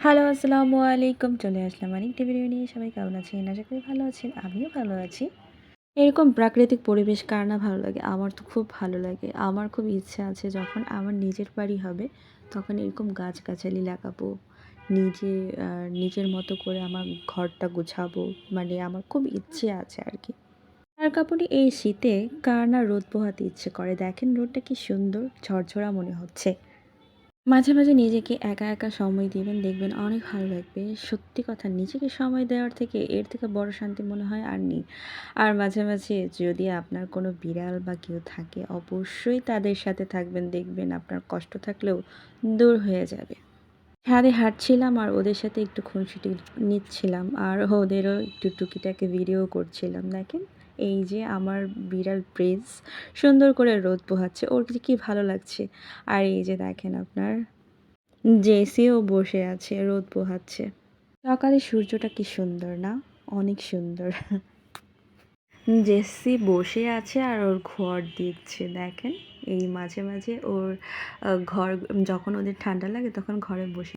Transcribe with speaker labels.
Speaker 1: Hello, আসসালামু আলাইকুম। চলে আসলাম আরেকটি ভিডিও নিয়ে। সবাই কেমন আছেন? আশা করি ভালো আছেন। আমিও ভালো আছি। এরকম প্রাকৃতিক পরিবেশ কার না ভালো লাগে? আমার তো খুব ভালো লাগে। আমার খুব ইচ্ছা আছে যখন আমার নিজের বাড়ি হবে, তখন এরকম গাছগাছালি লাগাবো। নিজে আ নিজের মতো করে আমার ঘরটা গুছাবো। মানে আমার খুব ইচ্ছে আছে আরকি। আর কাপড়ে এই শীতে কার না রোদ পোহাতে ইচ্ছে করে? দেখেন রোদটা কি সুন্দর ঝরঝরা মনে হচ্ছে। মাঝে, মাঝে নিজেকে একা, একা সময় দিবেন দেখবেন অনেক ভালো লাগবে। সত্যি কথা নিজেকে সময় দেওয়ার থেকে এর থেকে বড় শান্তি মনে হয় আর নেই। আর মাঝে, মাঝে যদি আপনার কোনো বিড়াল বা কেউ থাকে অবশ্যই তাদের সাথে থাকবেন দেখবেন আপনার কষ্ট থাকলেও দূর হয়ে যাবে। ছাদে হাঁটছিলাম আর ওদের সাথে একটু খুনসুটি নিচ্ছিলাম আর ওদেরও একটু টুকিটাকি ভিডিও করছিলাম। দেখেন এই যে আমার বিড়াল প্রিন্স সুন্দর করে রোদ পোহাচ্ছে। ওর যে কি ভালো লাগছে। আর এই যে দেখেন আপনার জেসিও বসে আছে রোদ পোহাচ্ছে। সকালে সূর্যটা কি সুন্দর না? অনেক সুন্দর। জেসি বসে আছে আর ওর ঘর দিচ্ছে দেখেন। এই মাঝে, মাঝে ওর ঘর যখন ওদের ঠান্ডা লাগে তখন ঘরে বসে